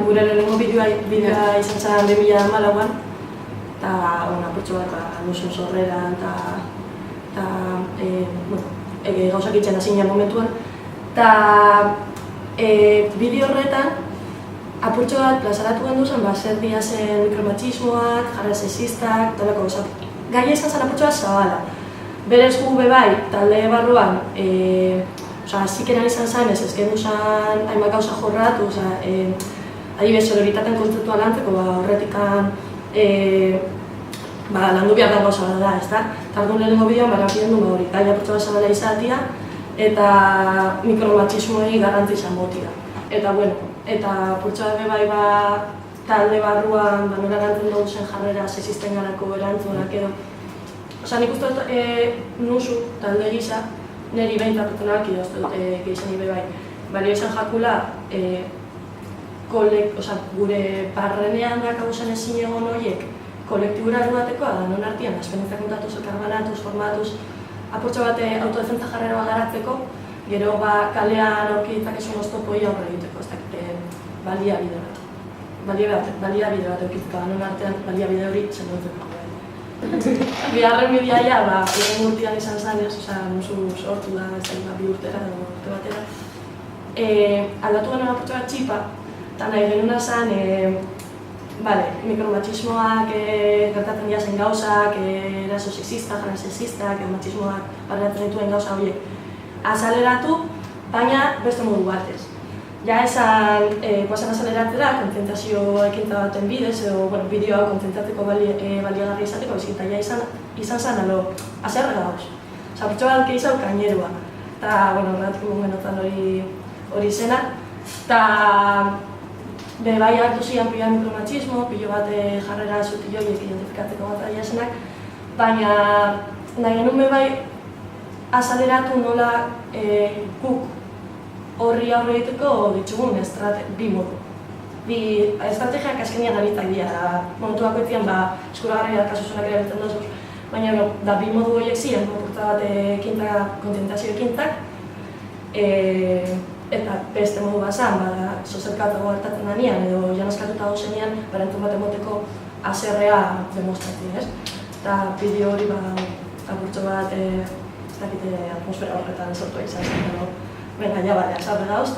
gure lehenengo bideoa izan zen 2014an, eta apurtxo bat nusun sorreran, eta gauzak itxen hasi ginen momentuan. Eta bideo horretan, apurtxo bat plazaratu gendu zen, zer dira zen mikromachismoak, jarrera sexistak, talako gauzak. Gaia izan zen apurtxo bat zabala. Berez gu bebai, talde barruan, zikeran izan zen, ez gendu zen hainbat gauza jorratu, adibidez sororitaten kontzeptua lantzeko, horretikan landu behar da gauza bat da, ezta? Eta orduan lehenengo bideoan baraki gendu hori, gaia apurtxo bat zabala izatea, eta mikromachismoei garrantzi izan botia. Eta apurtxo bat bebai talde barruan nola erantzun dugu zen jarrera sexisten garako erantzunak edo. Nik uste dut nusu talde gisa, niri behintzat pertsonak idazte dut gehizenik bebai. Balio izan jakula, gure barrenean dakago zen ezin egon horiek kolektibura erudateko, da non artean, esperientzia kontatuz, elkarbanatuz, formatuz, apurtxo bat autodefentza jarrera bat garatzeko, gero kalean aurki ditzakezun oztopoi aurre egiteko, ez dakit baliabide bat. Baliabide bat eukitzeko, non artean baliabide hori zendutzeko. Bigarren bideaia, lehen urtean izan zanez, nusu sortu da, ez da, 2 urtera edo urte batera. Aldatu genuen apurtxo bat txipa, eta nahi genuna zen, mikromachismoak gertatzen dira zen gauzak, eraso sexistak, jarrera sexistak, machismoak barreratzen dituen gauza horiek azaleratu, baina beste modu batez. Ja esan, guazen azaleratzera, kontzientazio ekintza baten bidez, edo bideo hau kontzientzatzeko baliagarri izateko, bizkita ja izan zen alo, azerre gauz. Apurtxo bat izan kainerua. Eta, horretik momentan hori zena. Eta, bai hartu zian pila mikromachismo, pilo bat jarrera sutilloiek identifikatzeko bat aia zenak, baina nahi genuen bai azaleratu nola guk horri aurre egiteko ditugun bi modu. Estrategiak azkenean anitzak dira, momentu bakoitzean eskuragarriak kasuzunak erabiltzen dozuz, baina bi modu horiek ziren, apurtza bat kontzientazio ekintzak, eta beste modu bat zan, sozerkatago hartatzen denean edo janazkatuta dozenean, barentzun bat emoteko azerrea demostratzen, ez? Eta bideo hori apurtxo bat, ez dakite atmosfera horretan sortua izan zen, Bena, ja bale, azarre gauz,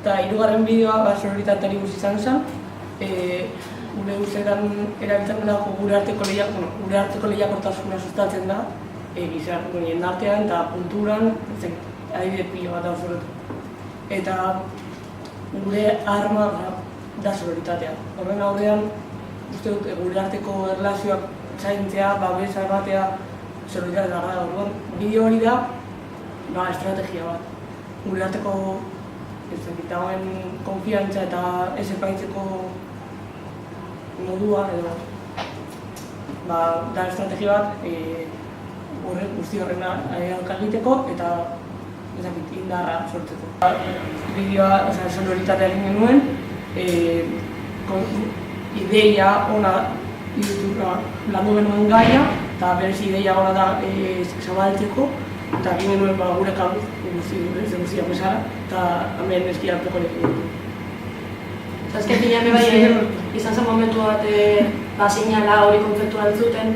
eta hirugarren bideoa sororitateari buruz izan zen. Gure ustetan erabiltzen dago gure arteko lehiakortasuna sustatzen da, gizartean artean eta kulturan, adibide pilo bat da sororitatea. Eta gure arma da sororitatea. Horren aurrean, uste dut gure arteko erlazioak zaintzea, babesa ematea, sororitatea da orduan. Bideo hori da, estrategia bat. Gure arteko dagoen konfiantza eta ez epaitzeko modua edo da estrategia bat guzti horren aurkagiteko eta indarra sortzeko. Bideoa sonoritatea egin genuen, ideia ona landu genuen gaia eta berez ideia ona da zabaltzeko eta egin genuen gure kabuz, guztiak bezala, eta hemen eskia hartuko lekin. Azken finean izan zen momentu bat sinala hori kontzeptu altzuten,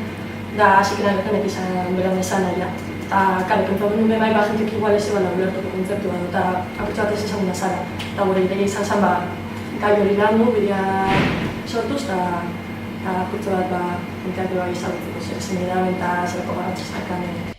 da hasikeran lehenek izan beran esan nahi. Eta pentsatu nuen bai jentik igual ez ebala ulertuko kontzeptu bat, eta apurtxo bat ez izan guna zara. Eta gure ideia izan zen gai hori landu, bidea sortuz, eta apurtxo bat jenteak izan dutzeko zer zen edaben eta zerako garrantzizak